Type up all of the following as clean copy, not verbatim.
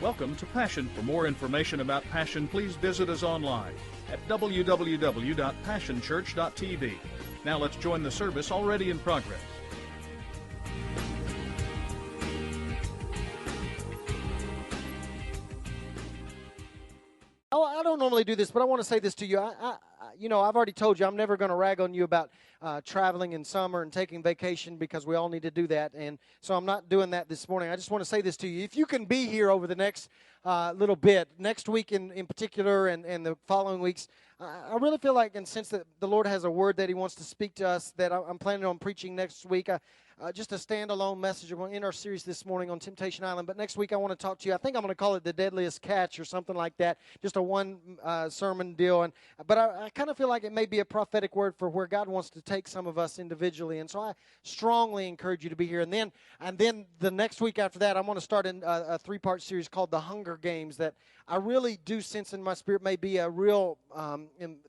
Welcome to Passion. For more information about Passion, please visit us online at www.passionchurch.tv. Now let's join the service already in progress. Oh, I don't normally do this, but I want to say this to you. I've already told you I'm never going to rag on you about traveling in summer and taking vacation, because we all need to do that. And so I'm not doing that this morning. I just want to say this to you. If you can be here over the next little bit, next week in particular and the following weeks, I really feel like and sense that the Lord has a word that he wants to speak to us that I'm planning on preaching next week. Just a standalone message. We're going to end our series this morning on Temptation Island, but next week I want to talk to you. I think I'm going to call it the deadliest catch or something like that, just a one sermon deal. But I kind of feel like it may be a prophetic word for where God wants to take some of us individually, and so I strongly encourage you to be here. And then the next week after that, I'm going to start a three-part series called The Hunger Games that I really do sense in my spirit may be a real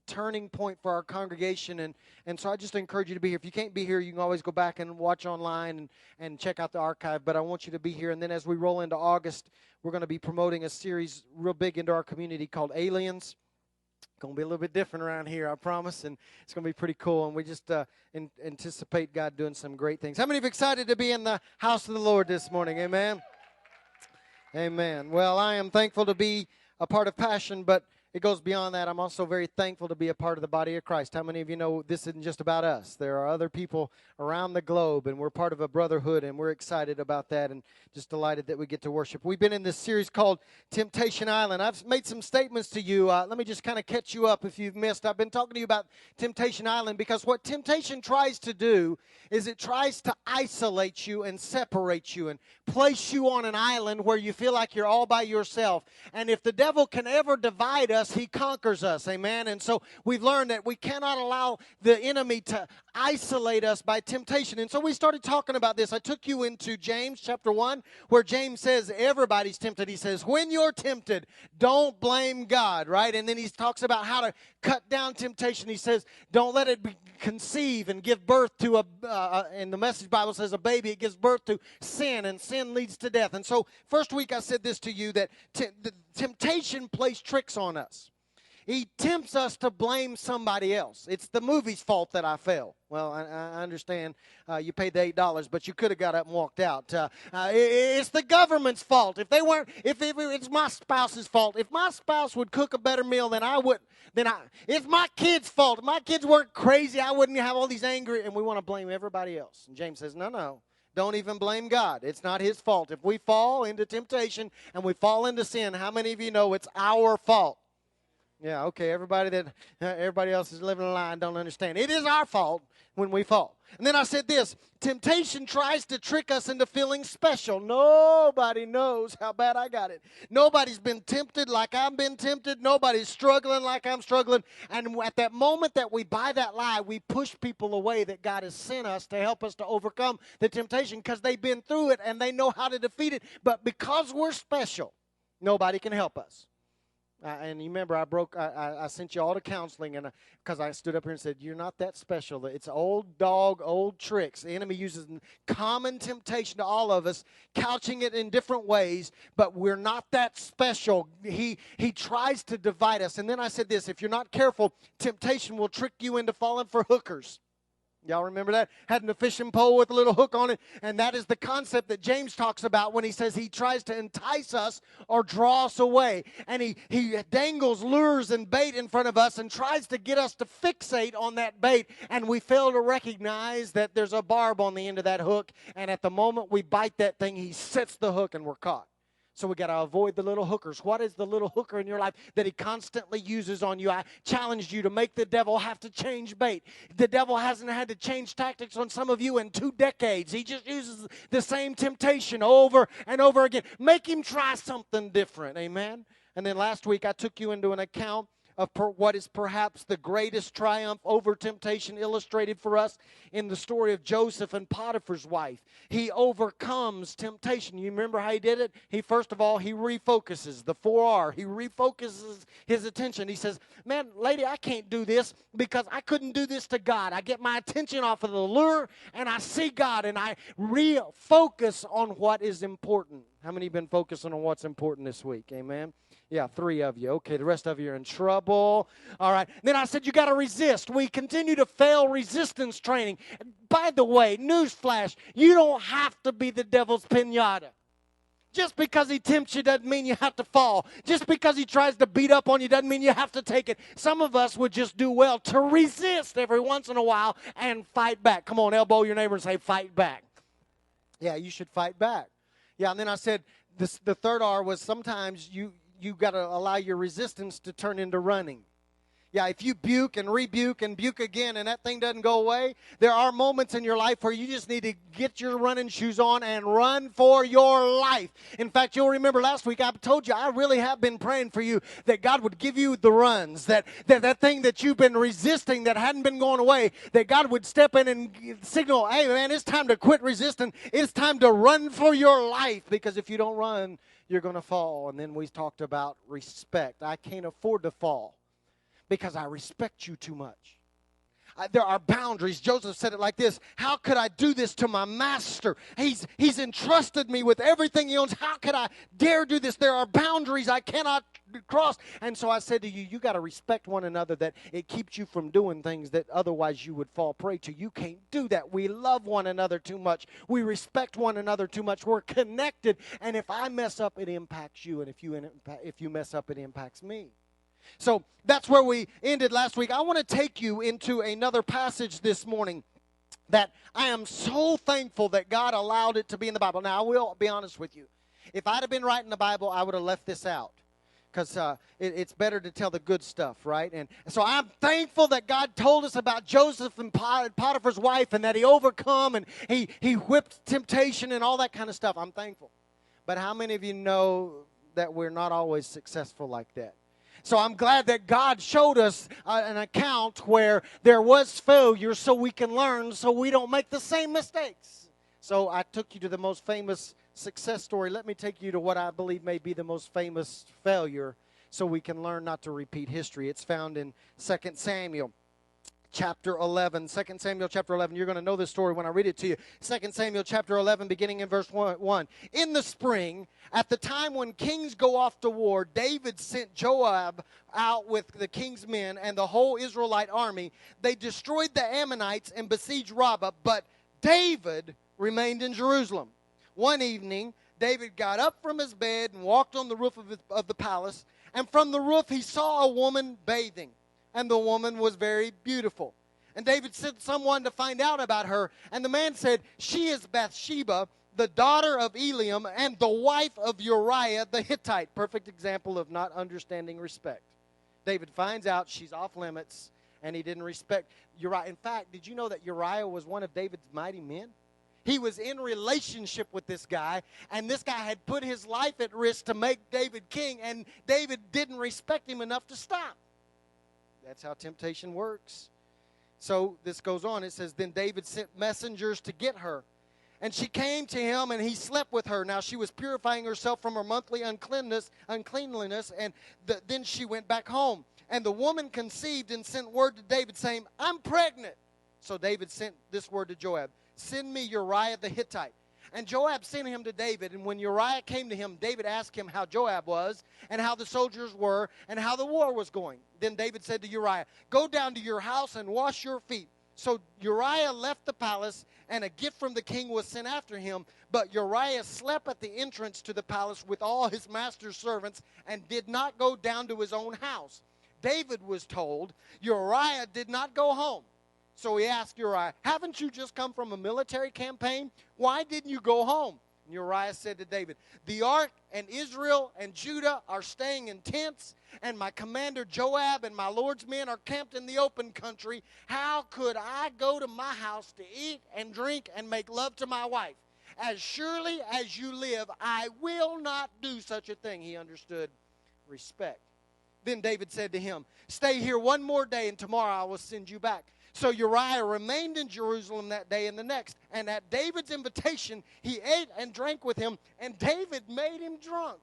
turning point for our congregation, and so I just encourage you to be here. If you can't be here, you can always go back and watch online and check out the archive, but I want you to be here. And then as we roll into August, we're going to be promoting a series real big into our community called Aliens. Going to be a little bit different around here, I promise, and it's going to be pretty cool, and we just anticipate God doing some great things. How many of you excited to be in the house of the Lord this morning? Amen. Amen. Well, I am thankful to be a part of Passion, but it goes beyond that. I'm also very thankful to be a part of the body of Christ. How many of you know this isn't just about us? There are other people around the globe, and we're part of a brotherhood, and we're excited about that and just delighted that we get to worship. We've been in this series called Temptation Island. I've made some statements to you. Let me just kind of catch you up if you've missed. I've been talking to you about Temptation Island because what temptation tries to do is it tries to isolate you and separate you and place you on an island where you feel like you're all by yourself. And if the devil can ever divide us, he conquers us. Amen. And so we've learned that we cannot allow the enemy to isolate us by temptation. And so we started talking about this. I took you into James chapter 1, where James says everybody's tempted. He says, when you're tempted, don't blame God, right? And then he talks about how to cut down temptation. He says, don't let it conceive and give birth to and the Message Bible says a baby, it gives birth to sin, and sin leads to death. And so first week I said this to you, that the temptation plays tricks on us. He tempts us to blame somebody else. It's the movie's fault that I fell. Well, I understand you paid the $8, but you could have got up and walked out. It's the government's fault. If it's my spouse's fault. If my spouse would cook a better meal than I would, it's my kids' fault. If my kids weren't crazy, I wouldn't have all these angry, and we want to blame everybody else. And James says, no. Don't even blame God. It's not his fault. If we fall into temptation and we fall into sin, how many of you know it's our fault? Yeah, okay, everybody else is living a lie and don't understand. It is our fault when we fall. And then I said this, temptation tries to trick us into feeling special. Nobody knows how bad I got it. Nobody's been tempted like I've been tempted. Nobody's struggling like I'm struggling. And at that moment that we buy that lie, we push people away that God has sent us to help us to overcome the temptation because they've been through it and they know how to defeat it. But because we're special, nobody can help us. And you remember I sent you all to counseling and because I stood up here and said, you're not that special. It's old dog, old tricks. The enemy uses common temptation to all of us, couching it in different ways, but we're not that special. He tries to divide us. And then I said this, if you're not careful, temptation will trick you into falling for hookers. Y'all remember that? Had a fishing pole with a little hook on it. And that is the concept that James talks about when he says he tries to entice us or draw us away. And he dangles lures and bait in front of us and tries to get us to fixate on that bait. And we fail to recognize that there's a barb on the end of that hook. And at the moment we bite that thing, he sets the hook and we're caught. So we got to avoid the little hookers. What is the little hooker in your life that he constantly uses on you? I challenged you to make the devil have to change bait. The devil hasn't had to change tactics on some of you in 2 decades. He just uses the same temptation over and over again. Make him try something different. Amen? And then last week I took you into an account of what is perhaps the greatest triumph over temptation illustrated for us in the story of Joseph and Potiphar's wife. He overcomes temptation. You remember how he did it? First of all, he refocuses, the 4R. He refocuses his attention. He says, man, lady, I can't do this because I couldn't do this to God. I get my attention off of the lure and I see God and I refocus on what is important. How many been focusing on what's important this week? Amen. Yeah, 3 of you. Okay, the rest of you are in trouble. All right. Then I said you got to resist. We continue to fail resistance training. By the way, newsflash, you don't have to be the devil's piñata. Just because he tempts you doesn't mean you have to fall. Just because he tries to beat up on you doesn't mean you have to take it. Some of us would just do well to resist every once in a while and fight back. Come on, elbow your neighbor and say, fight back. Yeah, you should fight back. Yeah, and then I said the third R was sometimes you got to allow your resistance to turn into running. Yeah, if you buke and rebuke and buke again and that thing doesn't go away, there are moments in your life where you just need to get your running shoes on and run for your life. In fact, you'll remember last week I told you I really have been praying for you that God would give you the runs, that thing that you've been resisting that hadn't been going away, that God would step in and signal, hey, man, it's time to quit resisting. It's time to run for your life, because if you don't run, you're going to fall. And then we talked about respect. I can't afford to fall, because I respect you too much. There are boundaries. Joseph said it like this: how could I do this to my master? He's entrusted me with everything he owns. How could I dare do this? There are boundaries I cannot cross. And so I said to you, you got to respect one another, that it keeps you from doing things that otherwise you would fall prey to. You can't do that. We love one another too much. We respect one another too much. We're connected. And if I mess up, it impacts you. And if you mess up, it impacts me. So that's where we ended last week. I want to take you into another passage this morning that I am so thankful that God allowed it to be in the Bible. Now, I will be honest with you. If I'd have been writing the Bible, I would have left this out, because it's better to tell the good stuff, right? And so I'm thankful that God told us about Joseph and Potiphar's wife, and that he overcome and he whipped temptation and all that kind of stuff. I'm thankful. But how many of you know that we're not always successful like that? So I'm glad that God showed us an account where there was failure so we can learn, so we don't make the same mistakes. So I took you to the most famous success story. Let me take you to what I believe may be the most famous failure, so we can learn not to repeat history. It's found in 2 Samuel. Chapter 11, 2 Samuel chapter 11. You're going to know this story when I read it to you. 2 Samuel chapter 11, beginning in verse 1. In the spring, at the time when kings go off to war, David sent Joab out with the king's men and the whole Israelite army. They destroyed the Ammonites and besieged Rabbah, but David remained in Jerusalem. One evening, David got up from his bed and walked on the roof of the palace, and from the roof he saw a woman bathing. And the woman was very beautiful. And David sent someone to find out about her. And the man said, she is Bathsheba, the daughter of Eliam, and the wife of Uriah the Hittite. Perfect example of not understanding respect. David finds out she's off limits, and he didn't respect Uriah. In fact, did you know that Uriah was one of David's mighty men? He was in relationship with this guy, and this guy had put his life at risk to make David king, and David didn't respect him enough to stop. That's how temptation works. So this goes on. It says, then David sent messengers to get her. And she came to him, and he slept with her. Now she was purifying herself from her monthly uncleanliness, and then she went back home. And the woman conceived and sent word to David, saying, I'm pregnant. So David sent this word to Joab, send me Uriah the Hittite. And Joab sent him to David, and when Uriah came to him, David asked him how Joab was, and how the soldiers were, and how the war was going. Then David said to Uriah, go down to your house and wash your feet. So Uriah left the palace, and a gift from the king was sent after him. But Uriah slept at the entrance to the palace with all his master's servants, and did not go down to his own house. David was told Uriah did not go home. So he asked Uriah, haven't you just come from a military campaign? Why didn't you go home? And Uriah said to David, the ark and Israel and Judah are staying in tents, and my commander Joab and my Lord's men are camped in the open country. How could I go to my house to eat and drink and make love to my wife? As surely as you live, I will not do such a thing. He understood respect. Then David said to him, stay here one more day, and tomorrow I will send you back. So Uriah remained in Jerusalem that day and the next. And at David's invitation, he ate and drank with him, and David made him drunk.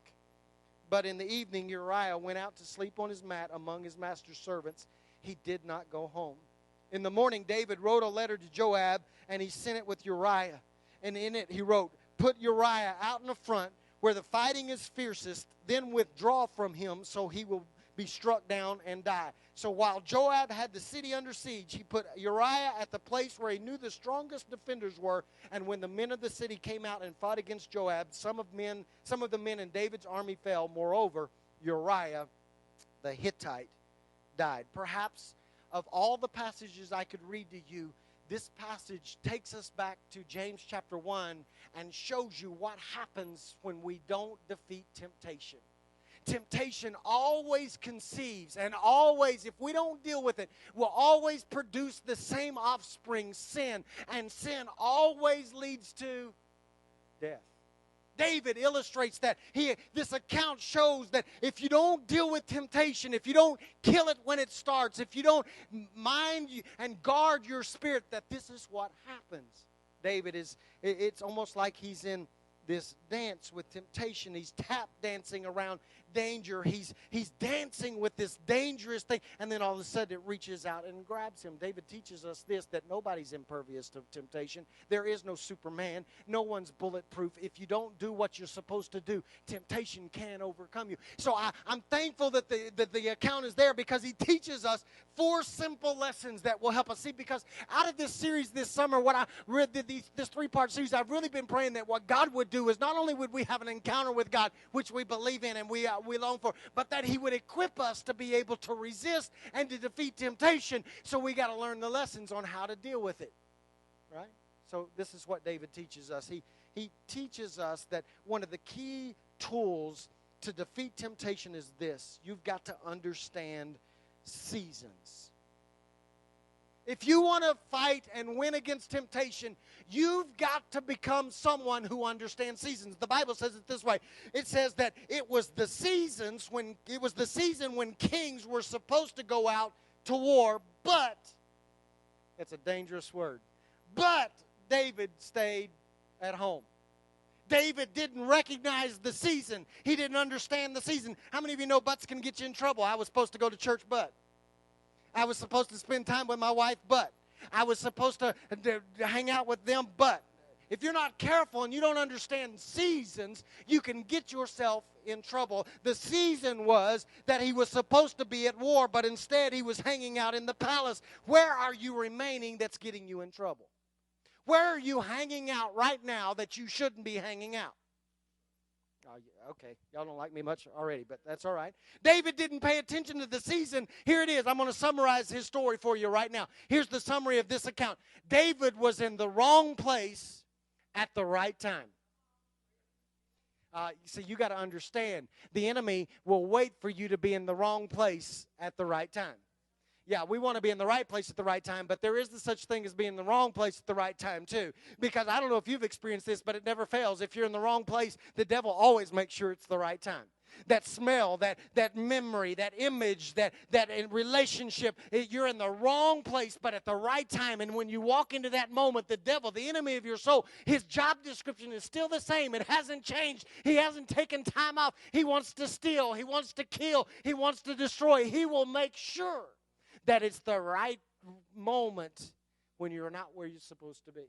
But in the evening, Uriah went out to sleep on his mat among his master's servants. He did not go home. In the morning, David wrote a letter to Joab, and he sent it with Uriah. And in it, he wrote, put Uriah out in the front where the fighting is fiercest, then withdraw from him, so he will be struck down and die. So while Joab had the city under siege, he put Uriah at the place where he knew the strongest defenders were. And when the men of the city came out and fought against Joab, some of the men in David's army fell. Moreover, Uriah the Hittite died. Perhaps of all the passages I could read to you, this passage takes us back to James chapter 1 and shows you what happens when we don't defeat temptation. Temptation always conceives, and always, if we don't deal with it, will always produce the same offspring, sin. And sin always leads to death. David illustrates that. This account shows that if you don't deal with temptation, if you don't kill it when it starts, if you don't mind and guard your spirit, that this is what happens. David it's almost like he's in this dance with temptation. He's tap dancing around danger. He's dancing with this dangerous thing, and then all of a sudden it reaches out and grabs him. David teaches us this, that nobody's impervious to temptation. There is no Superman. No one's bulletproof. If you don't do what you're supposed to do, temptation can overcome you. So I'm thankful that the account is there, because he teaches us 4 simple lessons that will help us. See, because out of this series this summer, what I read, this 3-part series, I've really been praying that what God would do is not only would we have an encounter with God, which we believe in and we long for, but that he would equip us to be able to resist and to defeat temptation. So we got to learn the lessons on how to deal with it, right? So this is what David teaches us. He teaches us that one of the key tools to defeat temptation is this: you've got to understand seasons. If you want to fight and win against temptation, you've got to become someone who understands seasons. The Bible says it this way. It says that it was the season when kings were supposed to go out to war, but it's a dangerous word. But David stayed at home. David didn't recognize the season. He didn't understand the season. How many of you know buts can get you in trouble? I was supposed to go to church, but I was supposed to spend time with my wife, but I was supposed to hang out with them, but if you're not careful and you don't understand seasons, you can get yourself in trouble. The season was that he was supposed to be at war, but instead he was hanging out in the palace. Where are you remaining that's getting you in trouble? Where are you hanging out right now that you shouldn't be hanging out? Okay, y'all don't like me much already, but that's all right. David didn't pay attention to the season. Here it is. I'm going to summarize his story for you right now. Here's the summary of this account. David was in the wrong place at the right time. So you got to understand, the enemy will wait for you to be in the wrong place at the right time. Yeah, we want to be in the right place at the right time, but there is the such thing as being in the wrong place at the right time too. Because I don't know if you've experienced this, but it never fails. If you're in the wrong place, the devil always makes sure it's the right time. That smell, that memory, that image, that relationship, you're in the wrong place, but at the right time. And when you walk into that moment, the devil, the enemy of your soul, his job description is still the same. It hasn't changed. He hasn't taken time off. He wants to steal. He wants to kill. He wants to destroy. He will make sure that it's the right moment when you're not where you're supposed to be.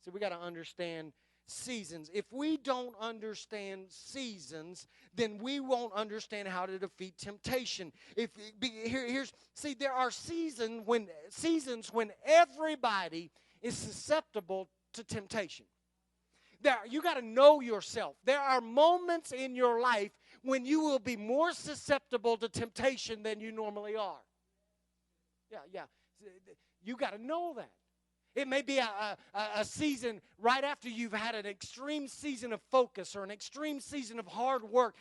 So we got to understand seasons. If we don't understand seasons, then we won't understand how to defeat temptation. There are seasons when everybody is susceptible to temptation. You got to know yourself. There are moments in your life when you will be more susceptible to temptation than you normally are. Yeah. You got to know that. It may be a season right after you've had an extreme season of focus or an extreme season of hard work,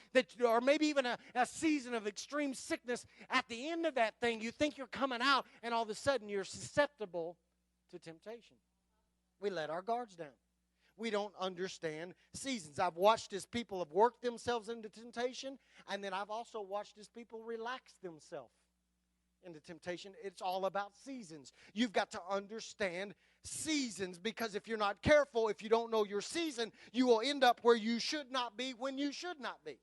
or maybe even a season of extreme sickness. At the end of that thing, you think you're coming out, and all of a sudden you're susceptible to temptation. We let our guards down. We don't understand seasons. I've watched as people have worked themselves into temptation, and then I've also watched as people relax themselves into temptation. It's all about seasons. You've got to understand seasons, because if you're not careful, if you don't know your season, you will end up where you should not be when you should not be.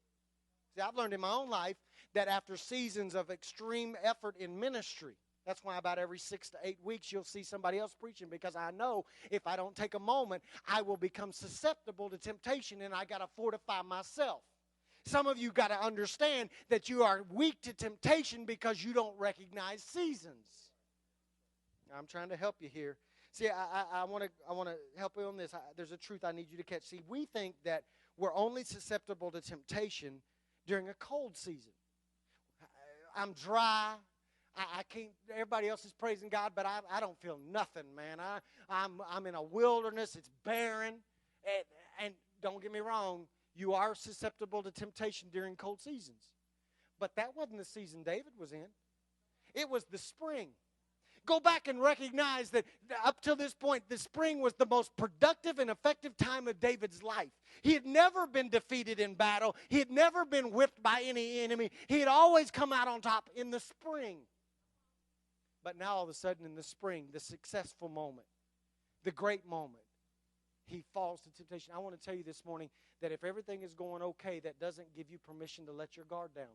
See, I've learned in my own life that after seasons of extreme effort in ministry, That's why about every 6 to 8 weeks you'll see somebody else preaching, because I know if I don't take a moment, I will become susceptible to temptation, and I got to fortify myself. Some of you got to understand that you are weak to temptation because you don't recognize seasons. I'm trying to help you here. See, I want to help you on this. There's a truth I need you to catch. See, we think that we're only susceptible to temptation during a cold season. I'm dry. I can't. Everybody else is praising God, but I don't feel nothing, man. I'm in a wilderness. It's barren, and don't get me wrong. You are susceptible to temptation during cold seasons, but that wasn't the season David was in. It was the spring. Go back and recognize that up till this point, the spring was the most productive and effective time of David's life. He had never been defeated in battle. He had never been whipped by any enemy. He had always come out on top in the spring. But now all of a sudden in the spring, the successful moment, the great moment, he falls to temptation. I want to tell you this morning that if everything is going okay, that doesn't give you permission to let your guard down.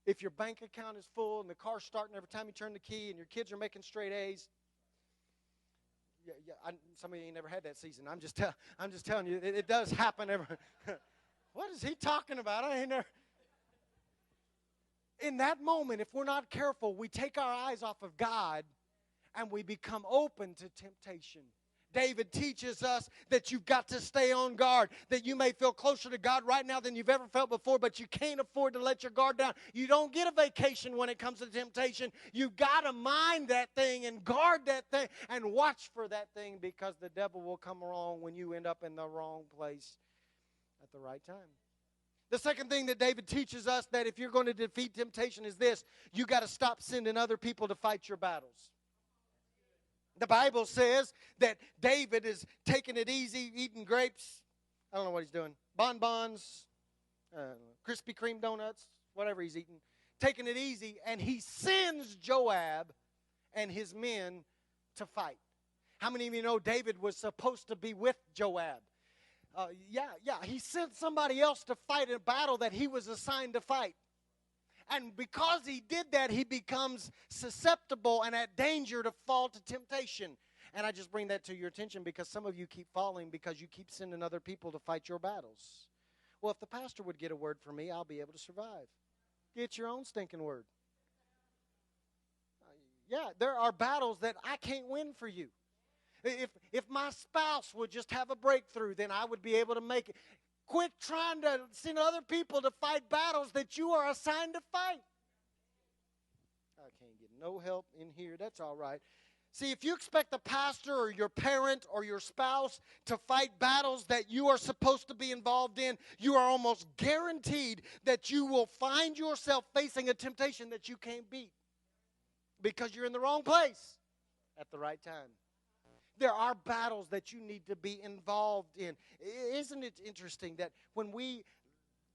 If your bank account is full and the car's starting every time you turn the key and your kids are making straight A's, some of you ain't never had that season. I'm just telling you, it does happen. What is he talking about? I ain't never. In that moment, if we're not careful, we take our eyes off of God and we become open to temptation. David teaches us that you've got to stay on guard, that you may feel closer to God right now than you've ever felt before, but you can't afford to let your guard down. You don't get a vacation when it comes to temptation. You've got to mind that thing and guard that thing and watch for that thing, because the devil will come along when you end up in the wrong place at the right time. The second thing that David teaches us, that if you're going to defeat temptation, is this: you got to stop sending other people to fight your battles. The Bible says that David is taking it easy, eating grapes. I don't know what he's doing. Bonbons, Krispy Kreme donuts, whatever he's eating. Taking it easy, and he sends Joab and his men to fight. How many of you know David was supposed to be with Joab? He sent somebody else to fight a battle that he was assigned to fight. And because he did that, he becomes susceptible and at danger to fall to temptation. And I just bring that to your attention because some of you keep falling because you keep sending other people to fight your battles. Well, if the pastor would get a word from me, I'll be able to survive. Get your own stinking word. There are battles that I can't win for you. If my spouse would just have a breakthrough, then I would be able to make it. Quit trying to send other people to fight battles that you are assigned to fight. I can't get no help in here. That's all right. See, if you expect the pastor or your parent or your spouse to fight battles that you are supposed to be involved in, you are almost guaranteed that you will find yourself facing a temptation that you can't beat, because you're in the wrong place at the right time. There are battles that you need to be involved in. Isn't it interesting that when we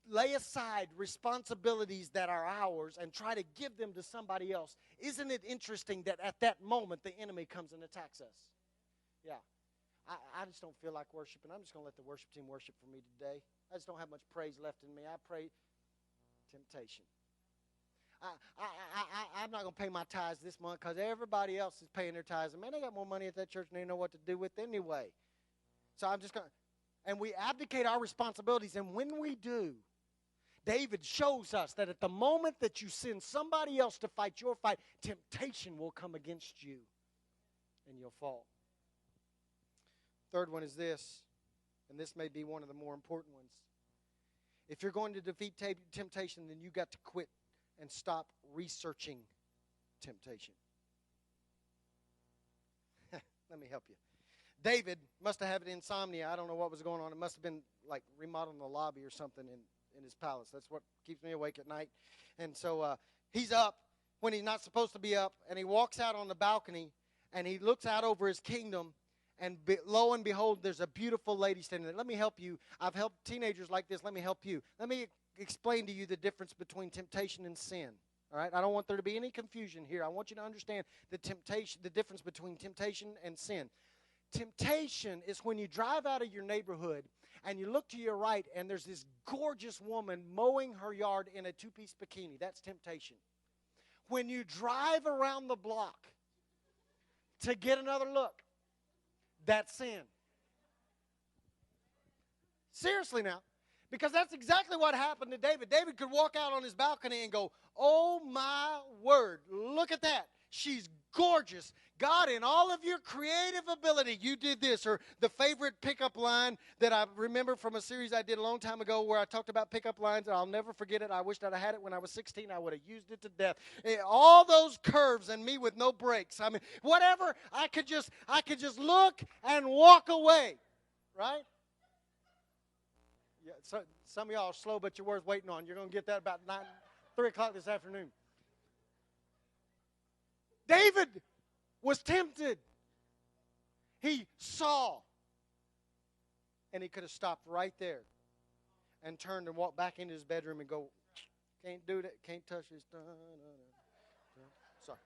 lay aside responsibilities that are ours and try to give them to somebody else, isn't it interesting that at that moment the enemy comes and attacks us? Yeah. I just don't feel like worshiping. I'm just going to let the worship team worship for me today. I just don't have much praise left in me. I pray temptation. I'm not going to pay my tithes this month because everybody else is paying their tithes. And man, they got more money at that church than they know what to do with anyway. So I'm just going to, and we abdicate our responsibilities. And when we do, David shows us that at the moment that you send somebody else to fight your fight, temptation will come against you and you'll fall. Third one is this, and this may be one of the more important ones. If you're going to defeat temptation, then you got to quit and stop researching temptation. Let me help you. David must have had insomnia. I don't know what was going on. It must have been like remodeling the lobby or something in his palace. That's what keeps me awake at night. And so he's up when he's not supposed to be up, and he walks out on the balcony, and he looks out over his kingdom, and lo and behold, there's a beautiful lady standing there. Let me help you. I've helped teenagers like this. Let me help you. Let me explain to you the difference between temptation and sin. All right? I don't want there to be any confusion here. I want you to understand the difference between temptation and sin. Temptation is when you drive out of your neighborhood and you look to your right and there's this gorgeous woman mowing her yard in a two-piece bikini. That's temptation. when you drive around the block to get another look, that's sin. Seriously now. Because that's exactly what happened to David. David could walk out on his balcony and go, oh my word, look at that. She's gorgeous. God, in all of your creative ability, you did this. Or the favorite pickup line that I remember from a series I did a long time ago where I talked about pickup lines, and I'll never forget it. I wished I'd had it when I was 16. I would have used it to death. All those curves and me with no brakes. I mean, whatever, I could just look and walk away, right? Yeah, so, some of y'all are slow, but you're worth waiting on. You're going to get that about 3 o'clock this afternoon. David was tempted. He saw. And he could have stopped right there and turned and walked back into his bedroom and go, can't do that, can't touch this. Sorry,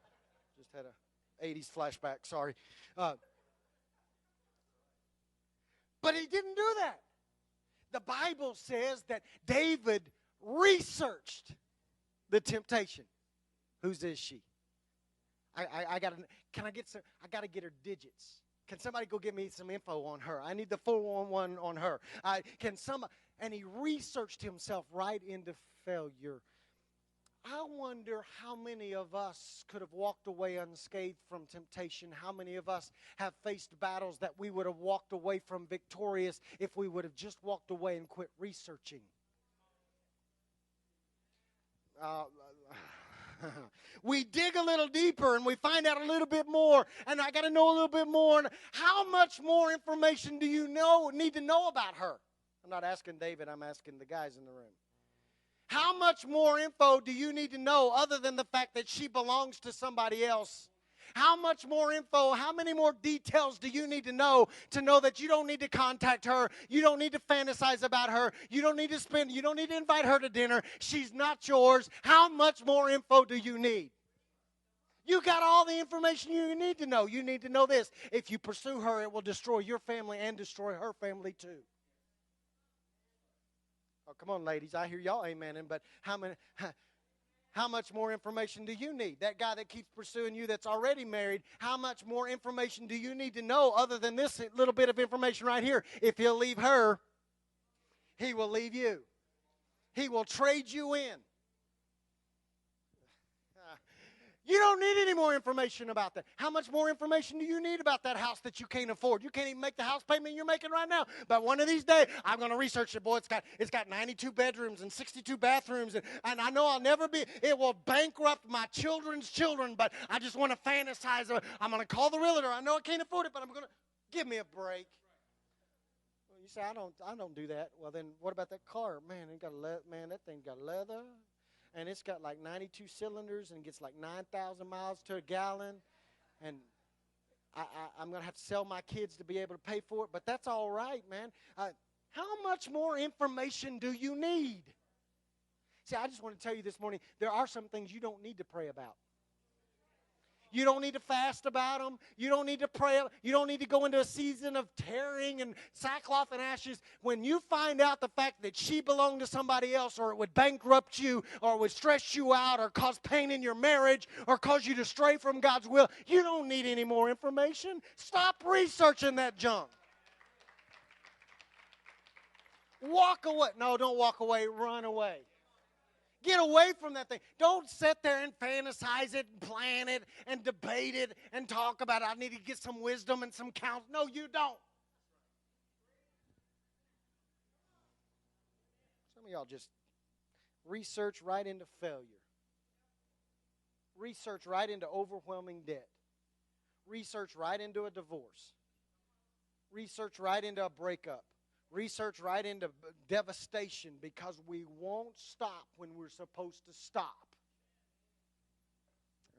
just had a 80s flashback, sorry. But he didn't do that. The Bible says that David researched the temptation. Whose is she? I got to get her digits. Can somebody go get me some info on her? I need the 411 on her. And he researched himself right into failure. I wonder how many of us could have walked away unscathed from temptation. How many of us have faced battles that we would have walked away from victorious if we would have just walked away and quit researching. We dig a little deeper and we find out a little bit more, and I got to know a little bit more. How much more information do you need to know about her? I'm not asking David, I'm asking the guys in the room. How much more info do you need to know other than the fact that she belongs to somebody else? How much more info, how many more details do you need to know that you don't need to contact her, you don't need to fantasize about her, you don't need to invite her to dinner, she's not yours. How much more info do you need? You got all the information you need to know. You need to know this. If you pursue her, it will destroy your family and destroy her family too. Oh, come on, ladies. I hear y'all amening, but how much more information do you need? That guy that keeps pursuing you that's already married, how much more information do you need to know other than this little bit of information right here? If he'll leave her, he will leave you. He will trade you in. You don't need any more information about that. How much more information do you need about that house that you can't afford? You can't even make the house payment you're making right now. But one of these days, I'm going to research it. Boy, it's got 92 bedrooms and 62 bathrooms. And I know it will bankrupt my children's children, but I just want to fantasize. I'm going to call the realtor. I know I can't afford it, but I'm going to give me a break. Well, you say, I don't do that. Well, then what about that car? Man, that thing got leather. And it's got like 92 cylinders and gets like 9,000 miles to a gallon. And I'm going to have to sell my kids to be able to pay for it. But that's all right, man. How much more information do you need? See, I just want to tell you this morning, there are some things you don't need to pray about. You don't need to fast about them. You don't need to pray. You don't need to go into a season of tearing and sackcloth and ashes. When you find out the fact that she belonged to somebody else, or it would bankrupt you, or it would stress you out, or cause pain in your marriage, or cause you to stray from God's will, you don't need any more information. Stop researching that junk. Walk away. No, don't walk away. Run away. Get away from that thing. Don't sit there and fantasize it and plan it and debate it and talk about it. I need to get some wisdom and some counsel. No, you don't. Some of y'all just research right into failure. Research right into overwhelming debt. Research right into a divorce. Research right into a breakup. Research right into devastation because we won't stop when we're supposed to stop.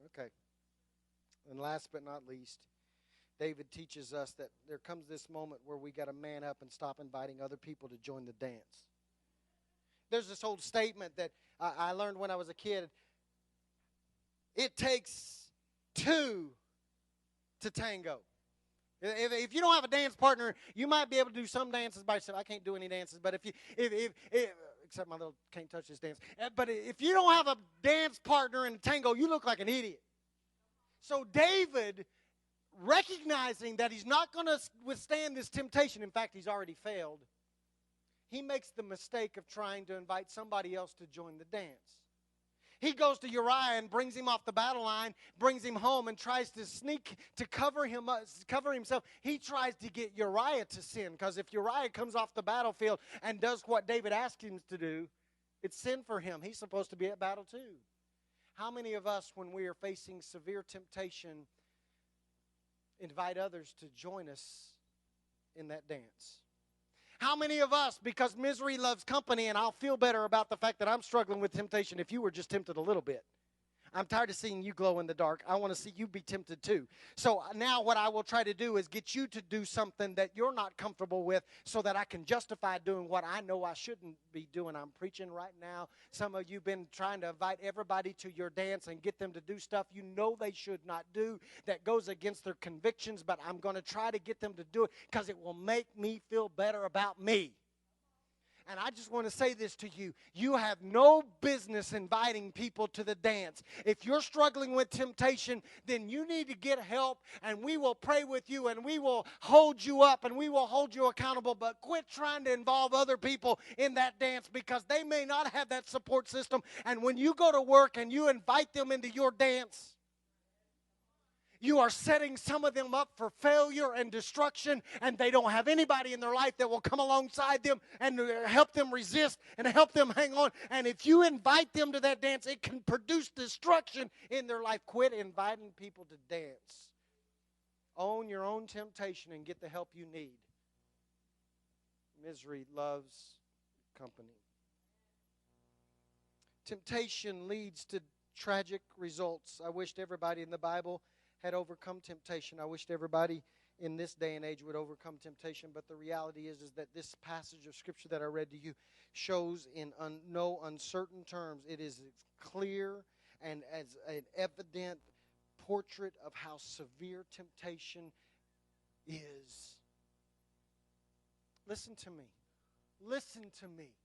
Okay. And last but not least, David teaches us that there comes this moment where we got to man up and stop inviting other people to join the dance. There's this old statement that I learned when I was a kid. It takes two to tango. If you don't have a dance partner, you might be able to do some dances by yourself. I can't do any dances, but except my little can't touch this dance. But if you don't have a dance partner in a tango, you look like an idiot. So David, recognizing that he's not going to withstand this temptation, in fact, he's already failed, he makes the mistake of trying to invite somebody else to join the dance. He goes to Uriah and brings him off the battle line, brings him home, and tries to sneak to cover himself. He tries to get Uriah to sin, because if Uriah comes off the battlefield and does what David asked him to do, it's sin for him. He's supposed to be at battle too. How many of us, when we are facing severe temptation, invite others to join us in that dance? How many of us, because misery loves company, and I'll feel better about the fact that I'm struggling with temptation if you were just tempted a little bit. I'm tired of seeing you glow in the dark. I want to see you be tempted too. So now what I will try to do is get you to do something that you're not comfortable with so that I can justify doing what I know I shouldn't be doing. I'm preaching right now. Some of you have been trying to invite everybody to your dance and get them to do stuff you know they should not do that goes against their convictions, but I'm going to try to get them to do it because it will make me feel better about me. And I just want to say this to you. You have no business inviting people to the dance. If you're struggling with temptation, then you need to get help, and we will pray with you, and we will hold you up, and we will hold you accountable. But quit trying to involve other people in that dance, because they may not have that support system. And when you go to work and you invite them into your dance, you are setting some of them up for failure and destruction, and they don't have anybody in their life that will come alongside them and help them resist and help them hang on. And if you invite them to that dance, it can produce destruction in their life. Quit inviting people to dance. Own your own temptation and get the help you need. Misery loves company. Temptation leads to tragic results. I wished everybody in the Bible had overcome temptation. I wished everybody in this day and age would overcome temptation, but the reality is that this passage of Scripture that I read to you shows in no uncertain terms. It is clear and as an evident portrait of how severe temptation is. Listen to me. Listen to me.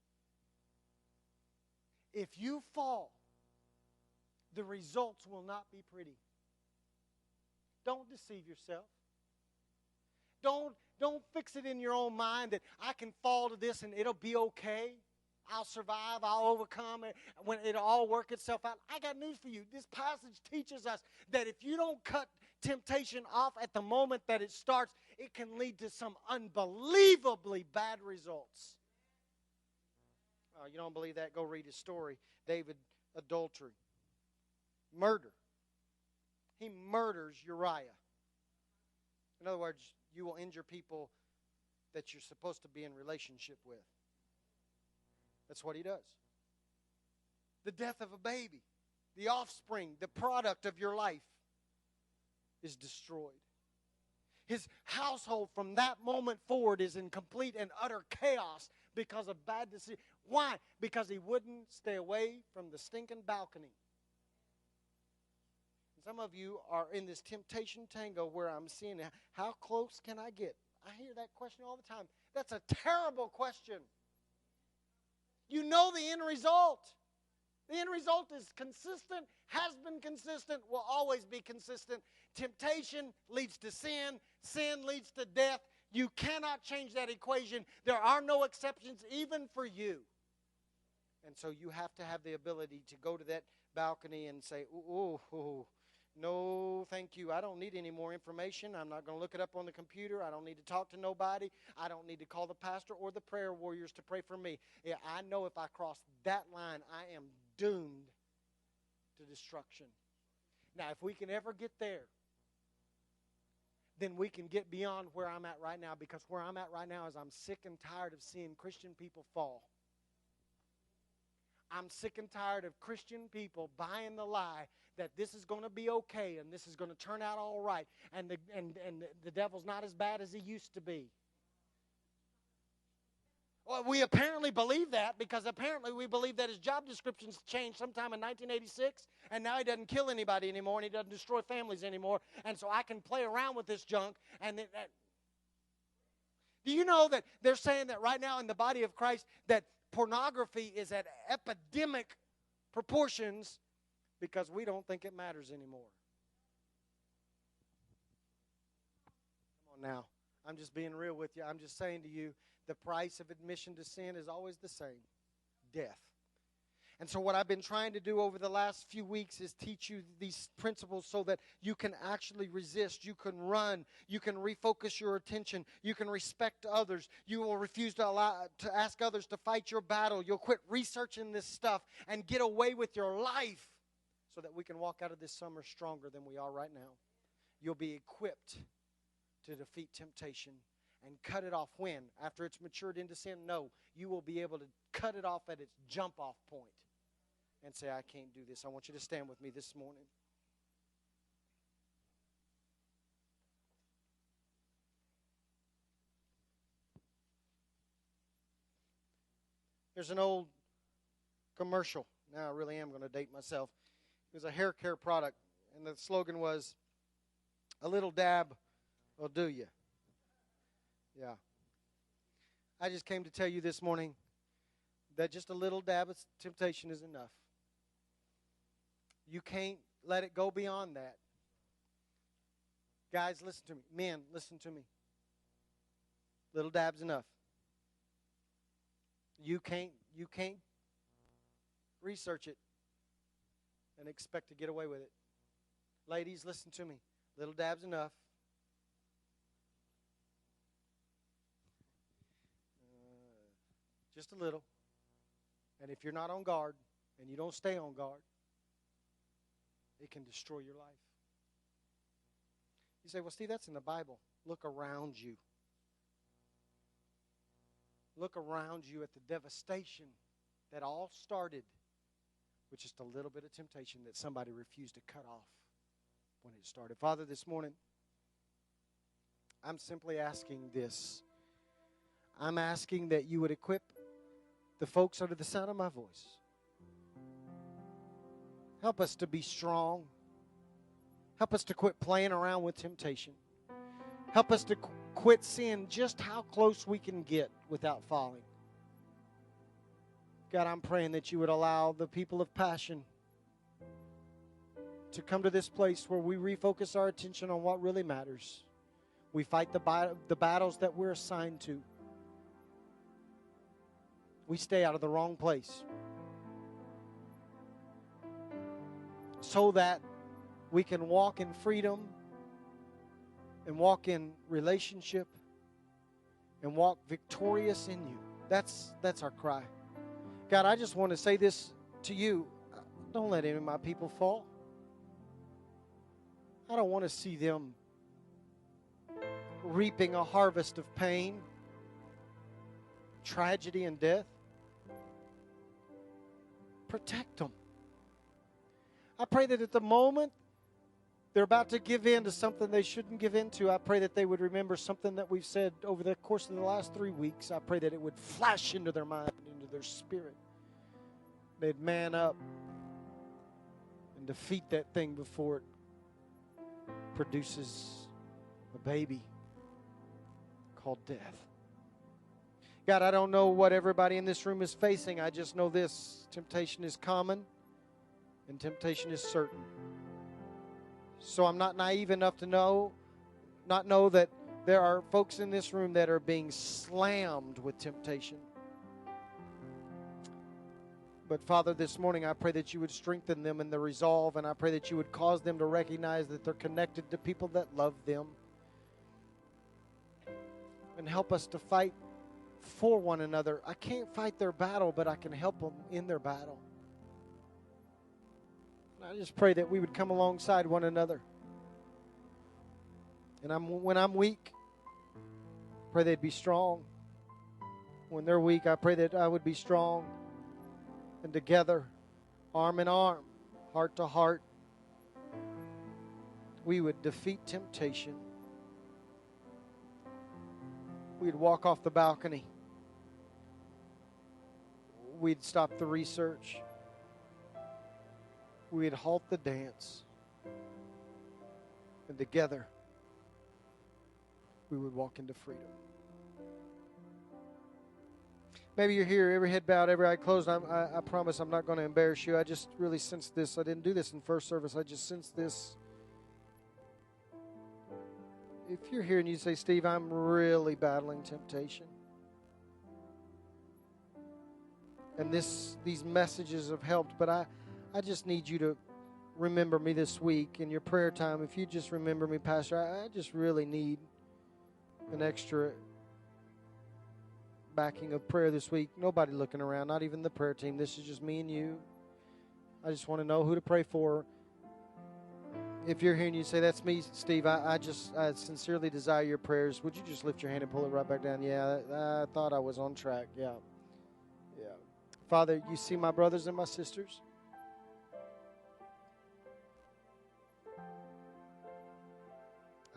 If you fall, the results will not be pretty. Don't deceive yourself. Don't fix it in your own mind that I can fall to this and it'll be okay. I'll survive. I'll overcome it. When it'll all work itself out. I got news for you. This passage teaches us that if you don't cut temptation off at the moment that it starts, it can lead to some unbelievably bad results. Oh, you don't believe that? Go read his story. David, adultery. Murder. He murders Uriah. In other words, you will injure people that you're supposed to be in relationship with. That's what he does. The death of a baby, the offspring, the product of your life is destroyed. His household from that moment forward is in complete and utter chaos because of bad decisions. Why? Because he wouldn't stay away from the stinking balcony. Some of you are in this temptation tango where I'm seeing how close can I get? I hear that question all the time. That's a terrible question. You know the end result. The end result is consistent, has been consistent, will always be consistent. Temptation leads to sin. Sin leads to death. You cannot change that equation. There are no exceptions even for you. And so you have to have the ability to go to that balcony and say, ooh, no, thank you. I don't need any more information. I'm not going to look it up on the computer. I don't need to talk to nobody. I don't need to call the pastor or the prayer warriors to pray for me. Yeah, I know if I cross that line, I am doomed to destruction. Now, if we can ever get there, then we can get beyond where I'm at right now, because where I'm at right now is I'm sick and tired of seeing Christian people fall. I'm sick and tired of Christian people buying the lie that this is going to be okay and this is going to turn out all right, and the devil's not as bad as he used to be. Well, we apparently believe that because apparently we believe that his job descriptions changed sometime in 1986, and now he doesn't kill anybody anymore and he doesn't destroy families anymore, and so I can play around with this junk. And Do you know that they're saying that right now in the body of Christ that pornography is at epidemic proportions because we don't think it matters anymore? Come on now. I'm just being real with you. I'm just saying to you, the price of admission to sin is always the same: death. And so what I've been trying to do over the last few weeks is teach you these principles so that you can actually resist. You can run. You can refocus your attention. You can respect others. You will refuse to ask others to fight your battle. You'll quit researching this stuff and get away with your life so that we can walk out of this summer stronger than we are right now. You'll be equipped to defeat temptation and cut it off. When? After it's matured into sin? No. You will be able to cut it off at its jump-off point and say, I can't do this. I want you to stand with me this morning. There's an old commercial. Now I really am going to date myself. It was a hair care product, and the slogan was, a little dab will do you. Yeah. I just came to tell you this morning that just a little dab of temptation is enough. You can't let it go beyond that. Guys, listen to me. Men, listen to me. Little dab's enough. You can't research it and expect to get away with it. Ladies, listen to me. Little dab's enough. Just a little. And if you're not on guard and you don't stay on guard, it can destroy your life. You say, well, Steve, that's in the Bible. Look around you. Look around you at the devastation that all started with just a little bit of temptation that somebody refused to cut off when it started. Father, this morning, I'm simply asking this. I'm asking that you would equip the folks under the sound of my voice. Help us to be strong. Help us to quit playing around with temptation. Help us to quit seeing just how close we can get without falling. God, I'm praying that you would allow the people of passion to come to this place where we refocus our attention on what really matters. We fight the battles that we're assigned to. We stay out of the wrong place so that we can walk in freedom and walk in relationship and walk victorious in you. That's our cry. God, I just want to say this to you. Don't let any of my people fall. I don't want to see them reaping a harvest of pain, tragedy, and death. Protect them. I pray that at the moment they're about to give in to something they shouldn't give in to, I pray that they would remember something that we've said over the course of the last 3 weeks. I pray that it would flash into their mind, into their spirit. They'd man up and defeat that thing before it produces a baby called death. God, I don't know what everybody in this room is facing. I just know this. Temptation is common and temptation is certain. So I'm not naive enough to not know that there are folks in this room that are being slammed with temptation. But Father, this morning I pray that you would strengthen them in the resolve, and I pray that you would cause them to recognize that they're connected to people that love them. And help us to fight for one another. I can't fight their battle, but I can help them in their battle. And I just pray that we would come alongside one another. And when I'm weak, pray they'd be strong. When they're weak, I pray that I would be strong. And together, arm in arm, heart to heart, we would defeat temptation. We'd walk off the balcony. We'd stop the research. We'd halt the dance. And together, we would walk into freedom. Maybe you're here, every head bowed, every eye closed. I promise I'm not going to embarrass you. I just really sensed this. I didn't do this in first service. I just sensed this. If you're here and you say, Steve, I'm really battling temptation. And these messages have helped, but I just need you to remember me this week in your prayer time. If you just remember me, Pastor, I just really need an extra backing of prayer this week. Nobody looking around, not even the prayer team. This is just me and you. I just want to know who to pray for. If you're here and you say, that's me, Steve, I sincerely desire your prayers. Would you just lift your hand and pull it right back down? Yeah, I thought I was on track. Yeah. Father, you see my brothers and my sisters.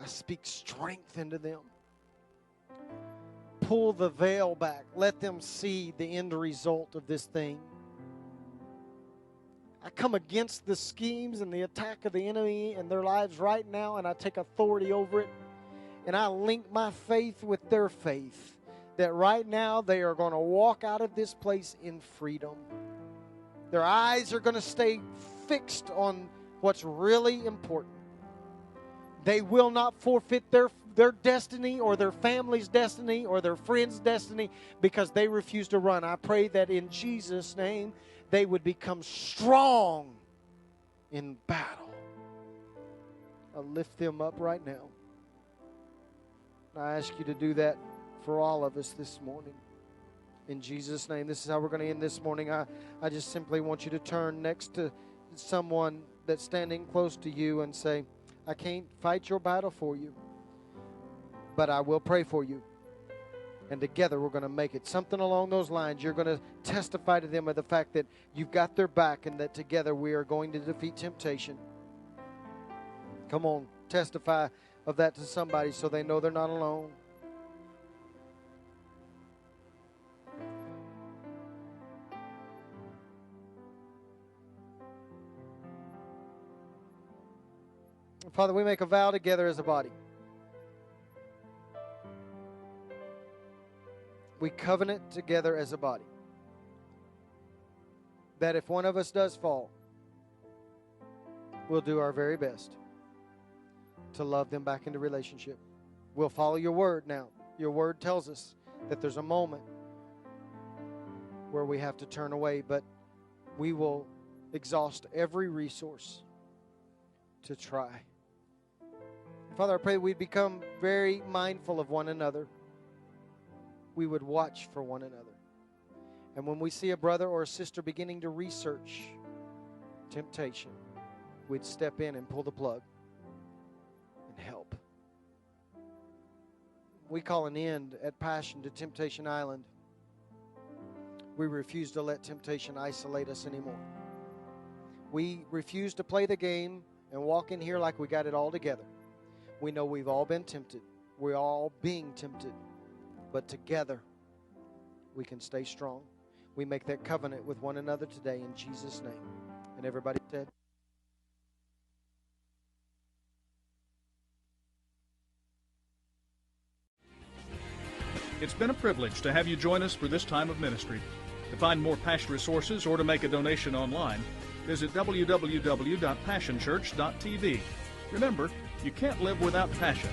I speak strength into them. Pull the veil back. Let them see the end result of this thing. I come against the schemes and the attack of the enemy in their lives right now, and I take authority over it. And I link my faith with their faith, that right now they are going to walk out of this place in freedom. Their eyes are going to stay fixed on what's really important. They will not forfeit their destiny or their family's destiny or their friend's destiny because they refuse to run. I pray that in Jesus' name they would become strong in battle. I'll lift them up right now. I ask you to do that for all of us this morning. In Jesus' name. This is how we're going to end this morning. I just simply want you to turn next to someone that's standing close to you and say, I can't fight your battle for you, but I will pray for you. And together we're going to make it. Something along those lines. You're going to testify to them of the fact that you've got their back and that together we are going to defeat temptation. Come on, testify of that to somebody so they know they're not alone. Father, we make a vow together as a body. We covenant together as a body that if one of us does fall, we'll do our very best to love them back into relationship. We'll follow your word now. Your word tells us that there's a moment where we have to turn away, but we will exhaust every resource to try. Father, I pray we'd become very mindful of one another. We would watch for one another. And when we see a brother or a sister beginning to research temptation, we'd step in and pull the plug and help. We call an end at Passion to Temptation Island. We refuse to let temptation isolate us anymore. We refuse to play the game and walk in here like we got it all together. We know we've all been tempted. We're all being tempted. But together, we can stay strong. We make that covenant with one another today in Jesus' name. And everybody said, It's been a privilege to have you join us for this time of ministry. To find more Passion resources or to make a donation online, visit www.passionchurch.tv. Remember, you can't live without passion.